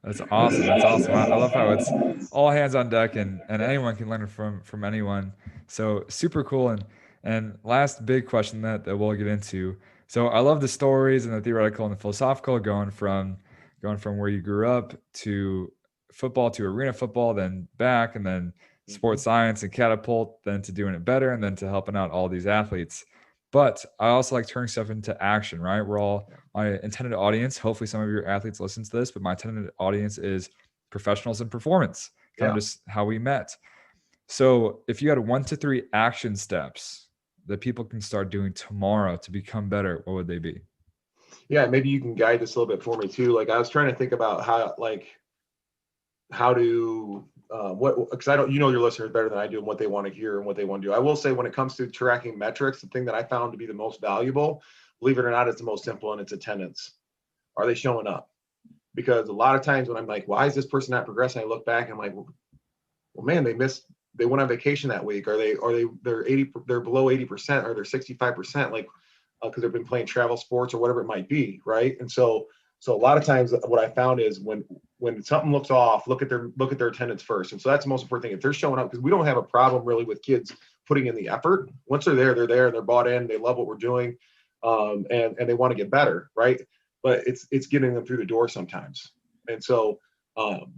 That's awesome. That's awesome. I love how it's all hands on deck, and anyone can learn from anyone. So super cool. And last big question that we'll get into. So I love the stories and the theoretical and the philosophical, going from where you grew up to football to arena football, then back, and then sports science and Catapult, then to doing it better, and then to helping out all these athletes. But I also like turning stuff into action, right? We're all my intended audience. Hopefully some of your athletes listen to this, but my intended audience is professionals in performance, kind of just how we met. So if you had 1 to 3 action steps that people can start doing tomorrow to become better, what would they be? Yeah, maybe you can guide this a little bit for me too. Like I was trying to think about how to because I don't, your listeners better than I do and what they want to hear and what they want to do. I will say when it comes to tracking metrics, the thing that I found to be the most valuable, believe it or not, it's the most simple, and it's attendance. Are they showing up? Because a lot of times when I'm like, why is this person not progressing? I look back and I'm like, well, man, they went on vacation that week. They're below 80%, or they're 65%, like because they've been playing travel sports or whatever it might be, right? And so a lot of times what I found is when something looks off, look at their attendance first. And so that's the most important thing. If they're showing up, because we don't have a problem really with kids putting in the effort. Once they're there, and they're bought in, they love what we're doing, and they want to get better, right? But it's getting them through the door sometimes. And so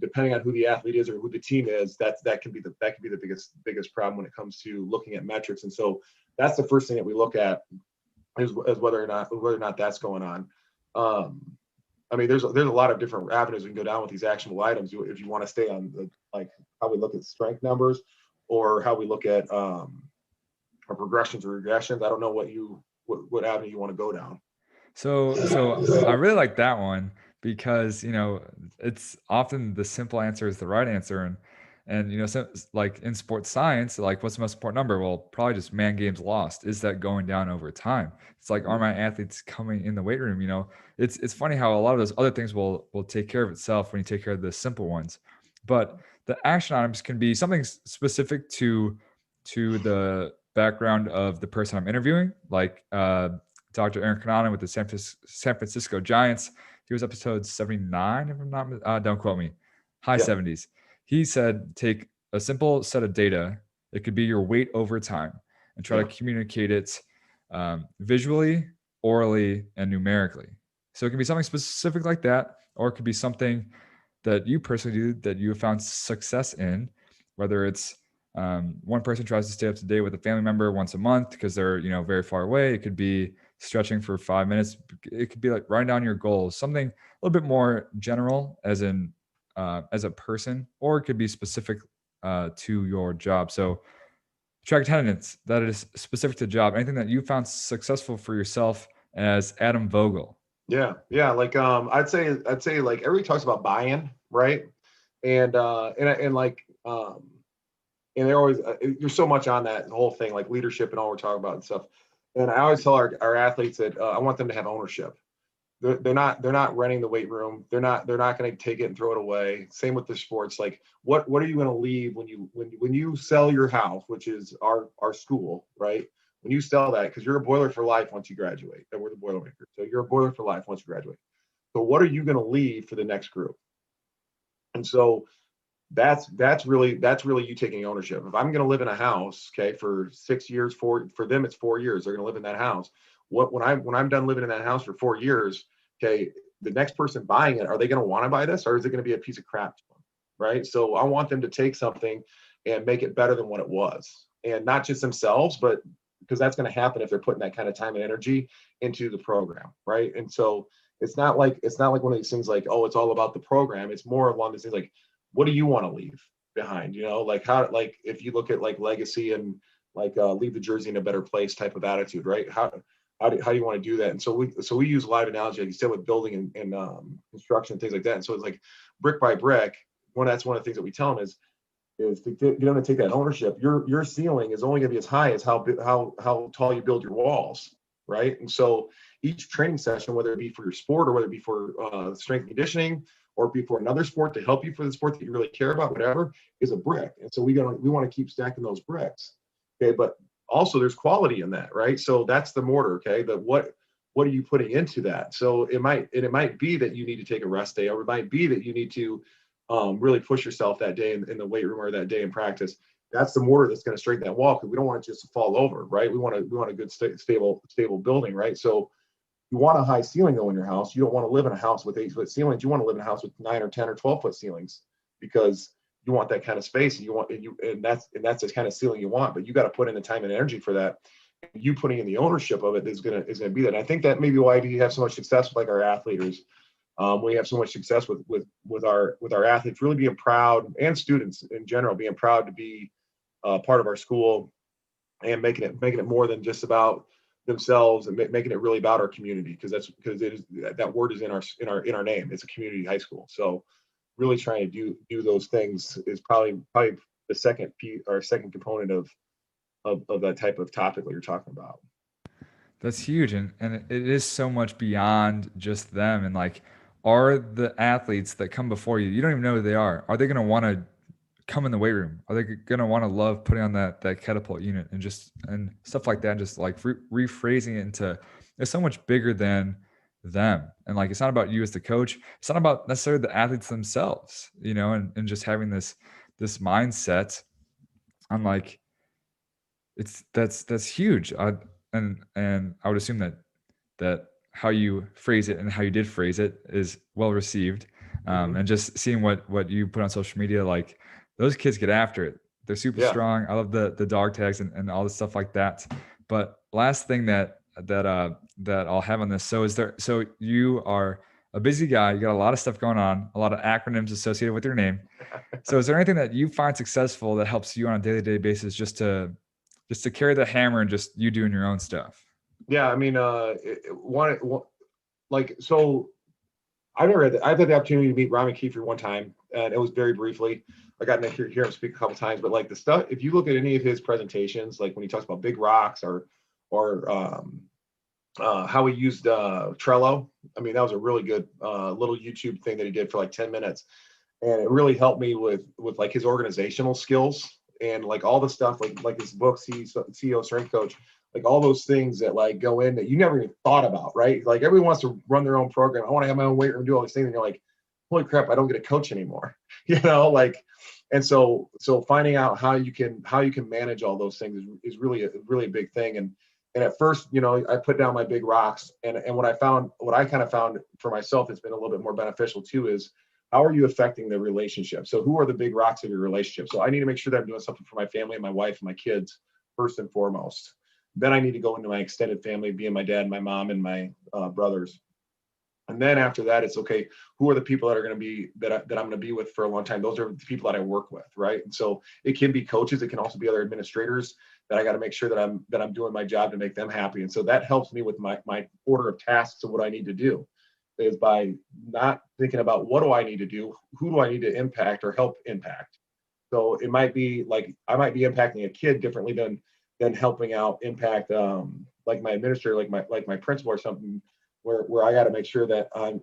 depending on who the athlete is or who the team is, that can be the biggest problem when it comes to looking at metrics. And so that's the first thing that we look at is whether or not that's going on. I mean, there's a lot of different avenues we can go down with these actionable items. If you want to stay on like how we look at strength numbers, or how we look at our progressions or regressions. I don't know what avenue you want to go down. So I really like that one because it's often the simple answer is the right answer, and so, like in sports science, like what's the most important number? Well, probably just man games lost. Is that going down over time? It's like, are my athletes coming in the weight room? It's funny how a lot of those other things will take care of itself when you take care of the simple ones, but the action items can be something specific to the background of the person I'm interviewing, like Dr. Aaron Kanana with the San Francisco Giants. He was episode 79, if I'm not, don't quote me, high 70s. He said, take a simple set of data. It could be your weight over time, and try to communicate it visually, orally, and numerically. So it can be something specific like that, or it could be something that you personally do that you have found success in, whether it's one person tries to stay up to date with a family member once a month because they're, very far away. It could be stretching for 5 minutes. It could be like writing down your goals, something a little bit more general as in as a person, or it could be specific to your job. So track attendance that is specific to job, anything that you found successful for yourself as Adam Vogel. Yeah. Like I'd say like everybody talks about buy-in, right? And like and they're always there's so much on that whole thing, like leadership and all we're talking about and stuff. And I always tell our athletes that I want them to have ownership. They're not renting the weight room. They're not going to take it and throw it away. Same with the sports. Like what are you going to leave when you sell your house, which is our school, right? When you sell that, because you're a boiler for life once you graduate, and we're the Boilermakers, so you're a boiler for life once you graduate. So what are you going to leave for the next group? And so that's really you taking ownership. If I'm going to live in a house, okay, for 6 years, for them it's 4 years, they're going to live in that house. When I'm done living in that house for 4 years, okay, the next person buying it, are they going to want to buy this, or is it going to be a piece of crap to them, right? So I want them to take something and make it better than what it was, and not just themselves, but because that's going to happen if they're putting that kind of time and energy into the program, right? And so it's not like one of these things like, oh, it's all about the program. It's more along these things like, what do you want to leave behind? Like how, like if you look at like legacy and like leave the jersey in a better place type of attitude, right? How do you want to do that? And so we use a live analogy, like you said, with building and construction and things like that. And so it's like brick by brick. That's one of the things that we tell them is to get them to take that ownership. Your ceiling is only going to be as high as how tall you build your walls, right? And so each training session, whether it be for your sport or whether it be for strength and conditioning or be for another sport to help you for the sport that you really care about, whatever, is a brick. And so we want to keep stacking those bricks. Okay, but also there's quality in that, right? So that's the mortar. Okay, but what are you putting into that? So it might be that you need to take a rest day, or it might be that you need to really push yourself that day in the weight room or that day in practice. That's the mortar that's going to straighten that wall, because we don't want it just to fall over, right? We want a good stable building, right? So you want a high ceiling though in your house. You don't want to live in a house with 8-foot ceilings. You want to live in a house with 9 or 10 or 12-foot ceilings, because you want that kind of space, and that's the kind of ceiling you want. But you got to put in the time and energy for that. You putting in the ownership of it is gonna be that. And I think that may be why we have so much success with like our athletes. We have so much success with our athletes really being proud, and students in general being proud to be part of our school, and making it more than just about themselves, and making it really about our community, because that word is in our name. It's a community high school. So really trying to do those things is probably the second component of that type of topic that you're talking about. That's huge. And it is so much beyond just them. And like, are the athletes that come before you don't even know who they are they going to want to come in the weight room? Are they going to want to love putting on that catapult unit and stuff like that? And just like rephrasing it into, it's so much bigger than them. And like, it's not about you as the coach. It's not about necessarily the athletes themselves, and just having this mindset on like, that's huge. And I would assume that how you phrase it and how you did phrase it is well received. And just seeing what you put on social media, like those kids get after it. They're super Yeah. strong. I love the dog tags and all the stuff like that. But last thing that I'll have on this. So you are a busy guy. You got a lot of stuff going on, a lot of acronyms associated with your name. So is there anything that you find successful that helps you on a day-to-day basis just to carry the hammer and just you doing your own stuff? Yeah, I mean, like, so I've had the opportunity to meet Rami Kiefer one time, and it was very briefly. I got to hear him speak a couple times, but like the stuff, if you look at any of his presentations, like when he talks about big rocks or how he used Trello, I mean, that was a really good little YouTube thing that he did for like 10 minutes. And it really helped me with like his organizational skills, and like all the stuff, like his books, he's CEO strength coach, like all those things that like go in that you never even thought about, right? Like everyone wants to run their own program. I want to have my own weight room, do all these things. And you're like, holy crap, I don't get a coach anymore, like, and so finding out how you can manage all those things is really a big thing. And And at first, I put down my big rocks, and what I kind of found for myself that's been a little bit more beneficial too is, how are you affecting the relationship? So who are the big rocks of your relationship? So I need to make sure that I'm doing something for my family and my wife and my kids first and foremost. Then I need to go into my extended family, being my dad, my mom, and my brothers. And then after that, it's okay, who are the people that are going to be that I'm going to be with for a long time? Those are the people that I work with, right? And so it can be coaches, it can also be other administrators that I got to make sure that I'm doing my job to make them happy. And so that helps me with my order of tasks of what I need to do, is by not thinking about what do I need to do, who do I need to impact or help impact. So it might be like I might be impacting a kid differently than helping out impact like my administrator, like my principal or something, where I got to make sure that I'm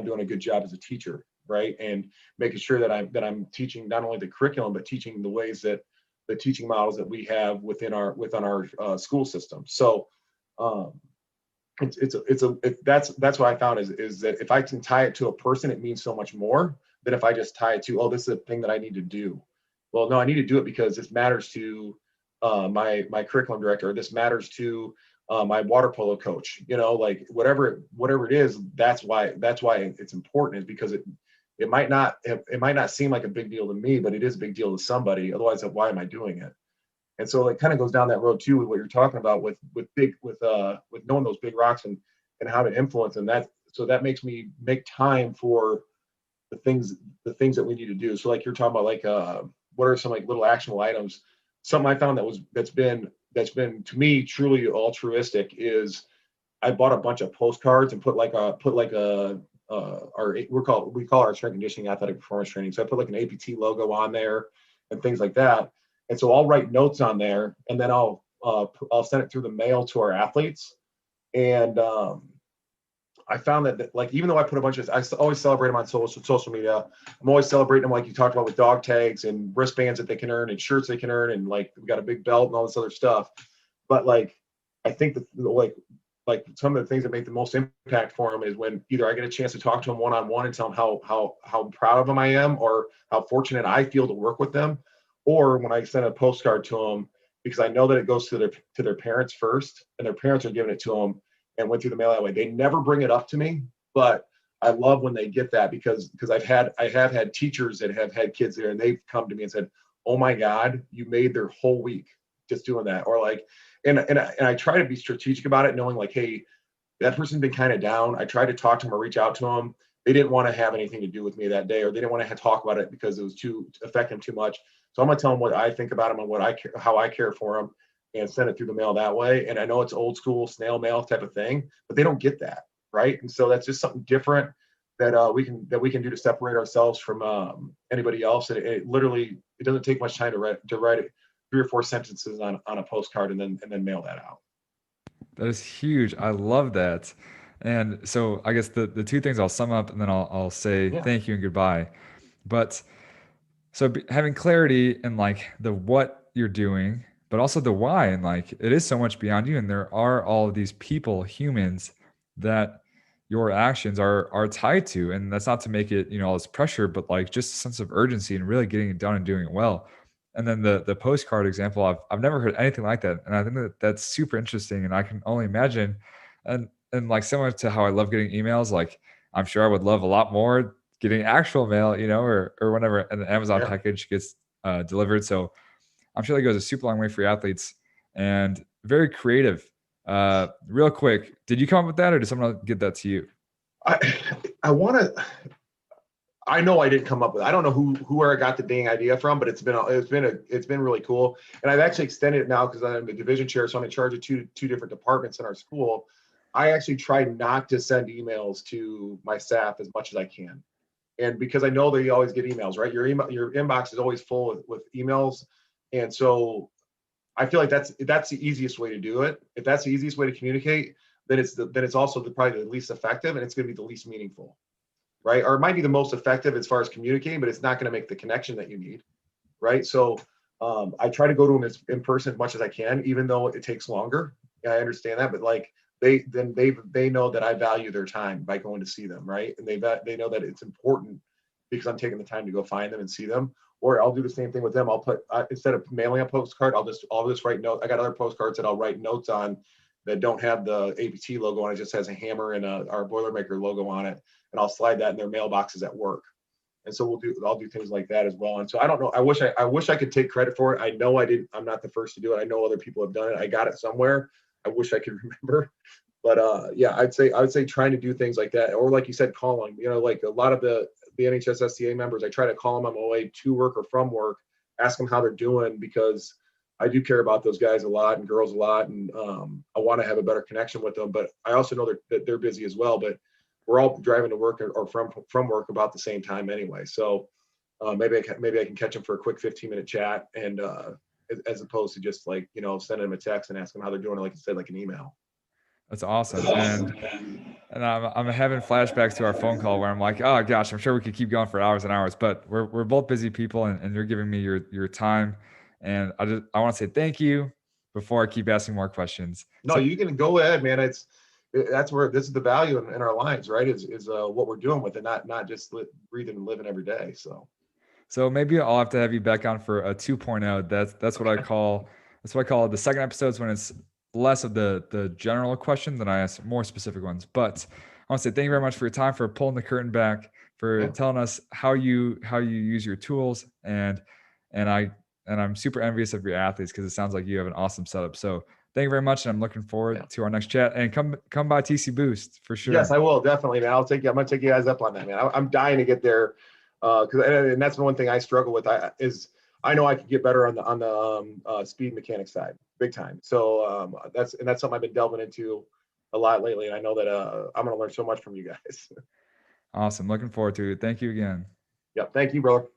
doing a good job as a teacher, right? And making sure that I'm teaching not only the curriculum, but teaching the ways that the teaching models that we have within our school system. So that's what I found is that if I can tie it to a person, it means so much more than if I just tie it to, oh, this is a thing that I need to do. Well, no, I need to do it because this matters to my curriculum director. This matters to my water polo coach. Like whatever it is, that's why it's important, is because it might not seem like a big deal to me, but it is a big deal to somebody. Otherwise, why am I doing it? And so it kind of goes down that road too, with what you're talking about with knowing those big rocks and how to influence them. That makes me make time for the things that we need to do. So like you're talking about, like what are some like little actionable items? Something I found that's been to me truly altruistic is, I bought a bunch of postcards and put like a we call our strength conditioning athletic performance training. So I put like an APT logo on there and things like that. And so I'll write notes on there, and then I'll send it through the mail to our athletes. And I found that like, even though I put a bunch of, I always celebrate them on social media. I'm always celebrating them, like you talked about, with dog tags and wristbands that they can earn and shirts they can earn, and like we got a big belt and all this other stuff. But like, I think that like some of the things that make the most impact for them is when either I get a chance to talk to them one-on-one and tell them how proud of them I am, or how fortunate I feel to work with them, or when I send a postcard to them, because I know that it goes to their parents first, and their parents are giving it to them and went through the mail that way. They never bring it up to me, but I love when they get that, because I have had teachers that have had kids there, and they've come to me and said, "Oh my God, you made their whole week just doing that." Or like, and I try to be strategic about it, knowing like, hey, that person's been kind of down. I tried to talk to them or reach out to them. They didn't want to have anything to do with me that day, or they didn't want to talk about it because it was too affect them too much. So I'm gonna tell them what I think about them and how I care for them, and send it through the mail that way. And I know it's old school snail mail type of thing, but they don't get that, right? And so that's just something different that we can do to separate ourselves from anybody else. And it literally, it doesn't take much time to write it 3 or 4 sentences on a postcard and then mail that out. That is huge. I love that. And so I guess the two things I'll sum up, and then I'll say Yeah. thank you and goodbye. But so having clarity in like the what you're doing, but also the why, and like it is so much beyond you, and there are all of these people, humans, that your actions are tied to, and that's not to make it all this pressure, but like just a sense of urgency and really getting it done and doing it well. And then the postcard example, I've never heard anything like that, and I think that that's super interesting, and I can only imagine, and like similar to how I love getting emails, like I'm sure I would love a lot more getting actual mail, or whenever an Amazon Yeah. package gets delivered. So I'm sure that goes a super long way for your athletes, and very creative. Real quick, did you come up with that, or did someone else give that to you? I want to. I know I didn't come up with it. I don't know where I got the dang idea from, but it's been really cool. And I've actually extended it now because I'm the division chair, so I'm in charge of two different departments in our school. I actually try not to send emails to my staff as much as I can, and because I know they always get emails, right? Your inbox is always full with emails, and so I feel like that's the easiest way to do it. If that's the easiest way to communicate, then it's also probably the least effective, and it's going to be the least meaningful, right? Or it might be the most effective as far as communicating, but it's not going to make the connection that you need, right? So I try to go to them in person as much as I can, even though it takes longer. I understand that, but like they know that I value their time by going to see them, right? And they know that it's important because I'm taking the time to go find them and see them. or I'll do the same thing with them. I'll put, instead of mailing a postcard, I'll just write notes. I got other postcards that I'll write notes on that don't have the APT logo on it. Just has a hammer and our Boilermaker logo on it. And I'll slide that in their mailboxes at work. And so I'll do things like that as well. And so I don't know, I wish I could take credit for it. I know I'm not the first to do it. I know other people have done it. I got it somewhere. I wish I could remember. But yeah, I would say trying to do things like that, or like you said, calling. Like a lot of the NHSSCA members, I try to call them on my way to work or from work, ask them how they're doing, because I do care about those guys a lot and girls a lot, and I want to have a better connection with them. But I also know that they're busy as well. But we're all driving to work or from work about the same time anyway. So maybe I can catch them for a quick 15-minute chat, and as opposed to just like sending them a text and asking them how they're doing, like you said, like an email. That's awesome. And I'm having flashbacks to our phone call where I'm like, oh gosh, I'm sure we could keep going for hours and hours, but we're both busy people, and you're giving me your time. And I want to say thank you before I keep asking more questions. No, So you can go ahead, man. That's where this is the value in our lives, right? Is what we're doing with it, not just breathing and living every day. so maybe I'll have to have you back on for a 2.0. That's what I call the second episodes, when it's less of the general question than I ask more specific ones. But I want to say thank you very much for your time, for pulling the curtain back, for Yeah. telling us how you use your tools, and I'm super envious of your athletes, because it sounds like you have an awesome setup. So thank you very much, and I'm looking forward to our next chat. And come by TC Boost for sure. Yes, I will, definitely, man. I'm gonna take you guys up on that, man. I'm dying to get there, and that's one thing I struggle with. I know I could get better on the speed mechanics side, big time. So that's something I've been delving into a lot lately, and I know that I'm gonna learn so much from you guys. Awesome. Looking forward to it. Thank you again. Yep. Thank you, brother.